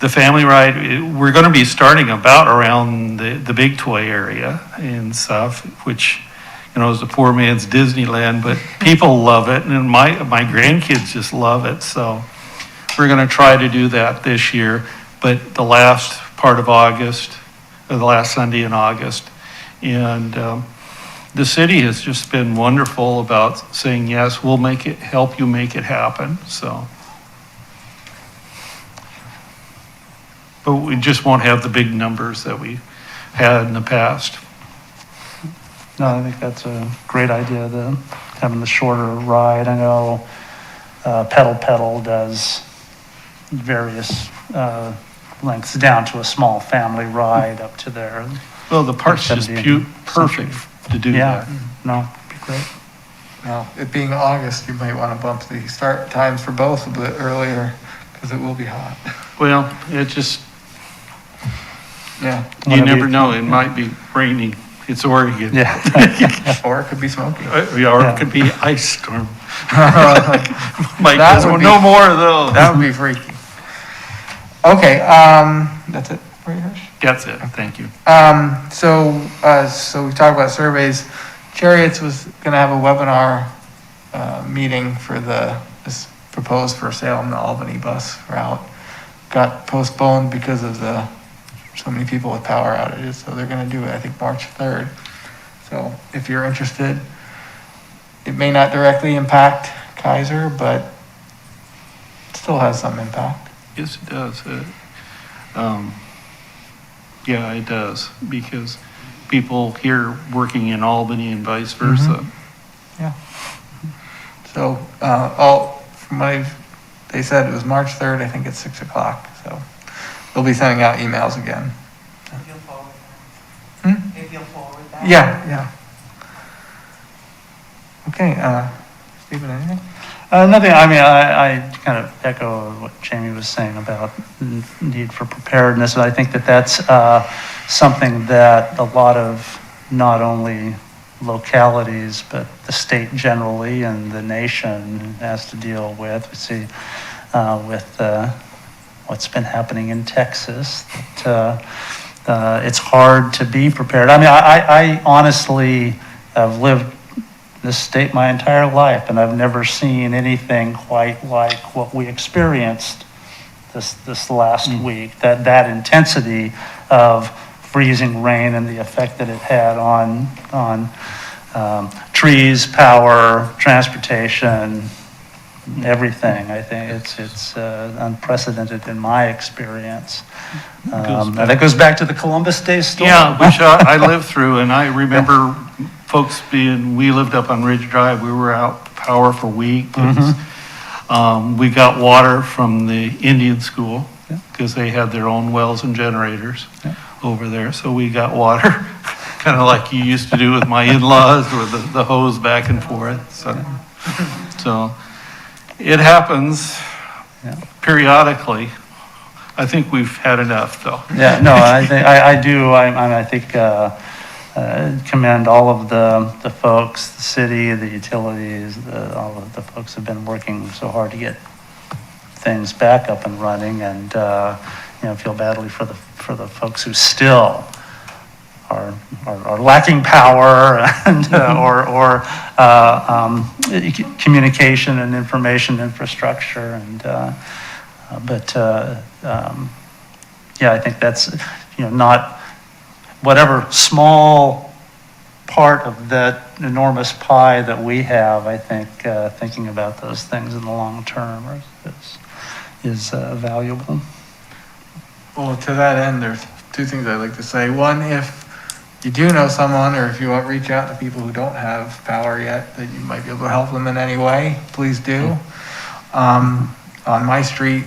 The family ride, we're going to be starting about around the Big Toy area and stuff, which, is the poor man's Disneyland, but people love it, and my grandkids just love it. So we're going to try to do that this year, but the last part of August, or the last Sunday in August. And the city has just been wonderful about saying, yes, we'll help you make it happen. So, but we just won't have the big numbers that we had in the past. No, I think that's a great idea, having the shorter ride. I know Pedal does various lengths down to a small family ride up to there. Well, the park's just perfect to do that. No, it'd be great. Now, it being August, you might want to bump the start times for both a bit earlier, because it will be hot. Well, it just, Yeah. you never know, it might be raining. It's Oregon. Yeah. Or it could be smoky. Or it could be ice storm. That That would be- no more of those. That would be freaky. Okay, that's it for you, Hirsch? That's it, thank you. So we talked about surveys. Chariots was gonna have a webinar, meeting for this proposed for Salem to Albany bus route. Got postponed because of so many people with power outages, so they're gonna do it, I think, March 3rd. So if you're interested, it may not directly impact Keizer, but it still has some impact. Yes, it does. Yeah, it does, because people here working in Albany and vice versa. So, from what I've They said it was March 3rd, I think it's 6 o'clock, so they'll be sending out emails again. If you'll forward Hmm? that. If you'll forward that. Yeah. Okay, Stephen, anything? Nothing, I mean, I kind of echo what Jamie was saying about need for preparedness, and I think that that's something that a lot of not only localities, but the state generally and the nation has to deal with. We see with what's been happening in Texas, that it's hard to be prepared. I mean, I honestly have lived this state my entire life, and I've never seen anything quite like what we experienced this last week. That intensity of freezing rain and the effect that it had on trees, power, transportation, everything. I think it's unprecedented in my experience. And that goes back to the Columbus Day story. Yeah, which I lived through, and I remember folks we lived up on Ridge Drive, we were out power for weeks. We got water from the Indian school, because they had their own wells and generators over there, so we got water, kind of like you used to do with my in-laws, or the hose back and forth, so it happens periodically. I think we've had enough, though. Yeah, no, I do. I think commend all of the folks, the city, the utilities, all of the folks have been working so hard to get things back up and running, and feel badly for the folks who still are lacking power and or communication and information infrastructure, and I think that's not whatever small part of that enormous pie that we have. I think thinking about those things in the long term is valuable. Well, to that end, there's two things I'd like to say. One, if you do know someone, or if you want to reach out to people who don't have power yet, that you might be able to help them in any way, please do. On my street,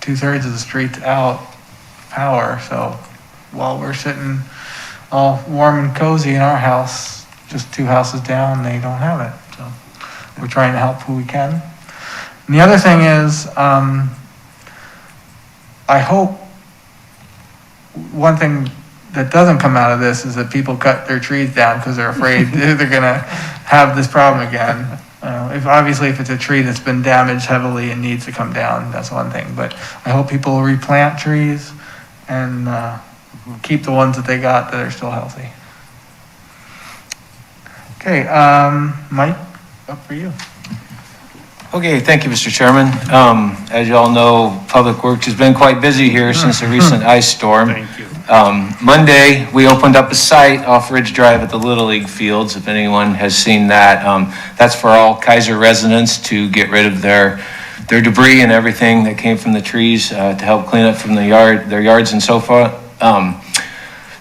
2/3 of the street's out power, so while we're sitting all warm and cozy in our house, just 2 houses down, they don't have it. So we're trying to help who we can. And the other thing is, I hope one thing that doesn't come out of this is that people cut their trees down because they're afraid they're going to have this problem again. If it's a tree that's been damaged heavily and needs to come down, that's one thing. But I hope people replant trees and keep the ones that they got that are still healthy. Okay, Mike, up for you. Okay, thank you, Mr. Chairman. As you all know, Public Works has been quite busy here since the recent ice storm. Thank you. Monday, we opened up a site off Ridge Drive at the Little League Fields, if anyone has seen that. That's for all Keizer residents to get rid of their debris and everything that came from the trees to help clean up from their yards and so forth.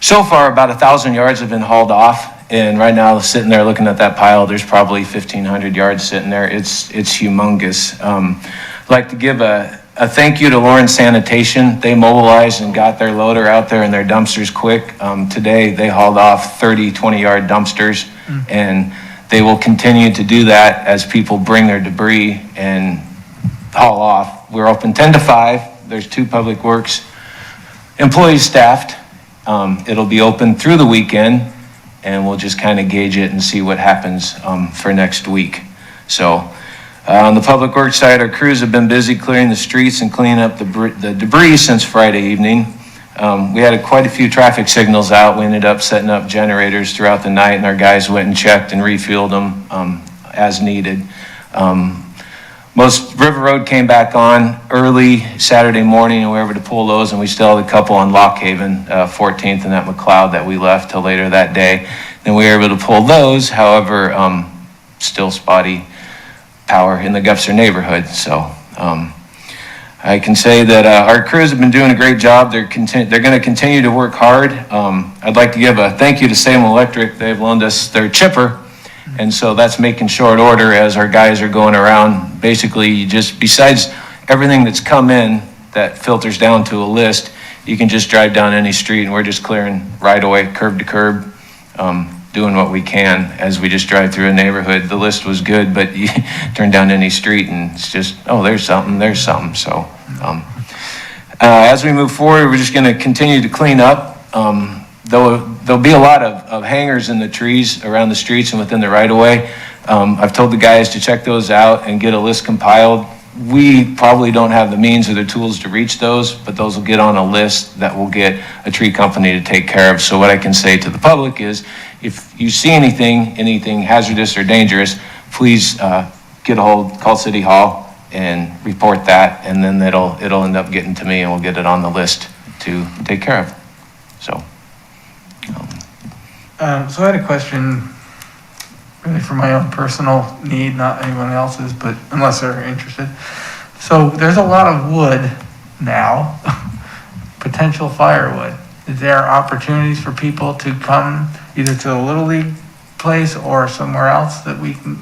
So far, about 1,000 yards have been hauled off. And right now, sitting there looking at that pile, there's probably 1,500 yards sitting there. It's humongous. I'd like to give a thank you to Lawrence Sanitation. They mobilized and got their loader out there and their dumpsters quick. Today, they hauled off 30 20-yard dumpsters, and they will continue to do that as people bring their debris and haul off. We're open 10 to 5. There's 2 Public Works employees staffed. It'll be open through the weekend, and we'll just kind of gauge it and see what happens for next week. So on the Public Works side, our crews have been busy clearing the streets and cleaning up the debris since Friday evening. We had quite a few traffic signals out. We ended up setting up generators throughout the night, and our guys went and checked and refueled them as needed. Most River Road came back on early Saturday morning, and we were able to pull those, and we still had a couple on Lock Haven, 14th and at McLeod that we left till later that day. Then we were able to pull those, however, still spotty power in the Gufser neighborhood. So I can say that our crews have been doing a great job. They're going to continue to work hard. I'd like to give a thank you to Salem Electric. They've loaned us their chipper. And so that's making short order as our guys are going around. Basically, besides everything that's come in that filters down to a list, you can just drive down any street and we're just clearing right away, curb to curb, doing what we can as we just drive through a neighborhood. The list was good, but you turn down any street and it's just, oh, there's something. So as we move forward, we're just going to continue to clean up. There'll be a lot of hangers in the trees around the streets and within the right-of-way. I've told the guys to check those out and get a list compiled. We probably don't have the means or the tools to reach those, but those will get on a list that will get a tree company to take care of. So what I can say to the public is, if you see anything hazardous or dangerous, please get a hold, call City Hall and report that, and then it'll end up getting to me and we'll get it on the list to take care of. So. So I had a question, really for my own personal need, not anyone else's, but unless they're interested. So there's a lot of wood now, potential firewood. Is there opportunities for people to come either to the Little League place or somewhere else that we can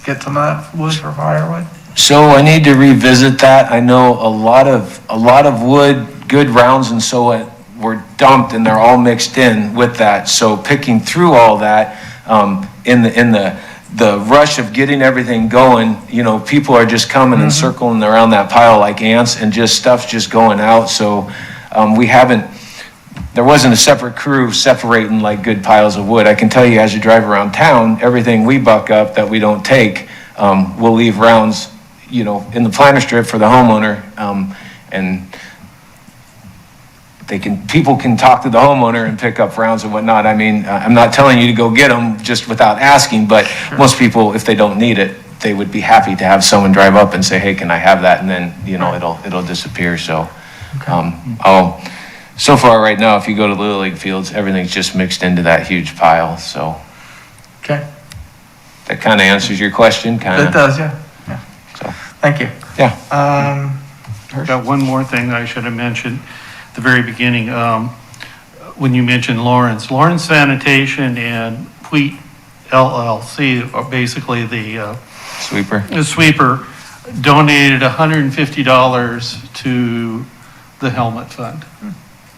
get some of that wood for firewood? So I need to revisit that. I know a lot of wood, good rounds and so on, were dumped and they're all mixed in with that. So picking through all that, in the rush of getting everything going, you know, people are just coming and circling around that pile like ants and just stuff's just going out. So there wasn't a separate crew separating like good piles of wood. I can tell you as you drive around town, everything we buck up that we don't take, we'll leave rounds, you know, in the planter strip for the homeowner, and people can talk to the homeowner and pick up rounds and whatnot. I mean, I'm not telling you to go get them just without asking, but most people, if they don't need it, they would be happy to have someone drive up and say, hey, can I have that? And then, you know, it'll disappear. So, so far right now, if you go to Little League fields, everything's just mixed into that huge pile. So, Okay, that kind of answers your question, kind that of. does, yeah. So, Thank you. yeah. Got one more thing I should have mentioned at the very beginning. When you mentioned Lawrence Sanitation and Wheat LLC are basically the sweeper donated $150 to the helmet fund.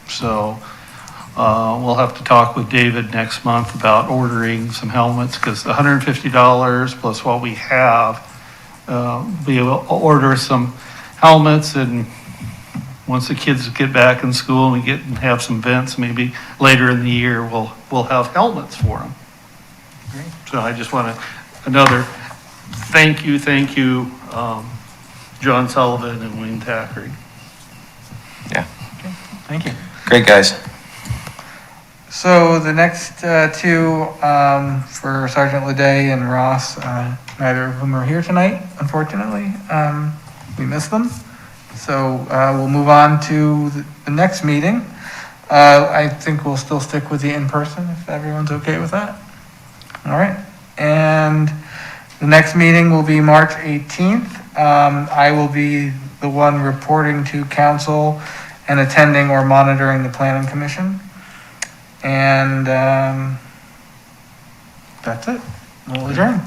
So we'll have to talk with David next month about ordering some helmets, because $150 plus what we have, be able to order some helmets, and once the kids get back in school and we have some events, maybe later in the year, we'll have helmets for them. So I just want another thank you, John Sullivan and Wayne Thackeray. Yeah. Thank you. Great guys. So the next two, for Sergeant Leday and Ross, neither of whom are here tonight, unfortunately. We miss them. So we'll move on to the next meeting. I think we'll still stick with the in-person if everyone's okay with that. All right. And the next meeting will be March 18th. I will be the one reporting to council and attending or monitoring the planning commission. And that's it. We'll adjourn.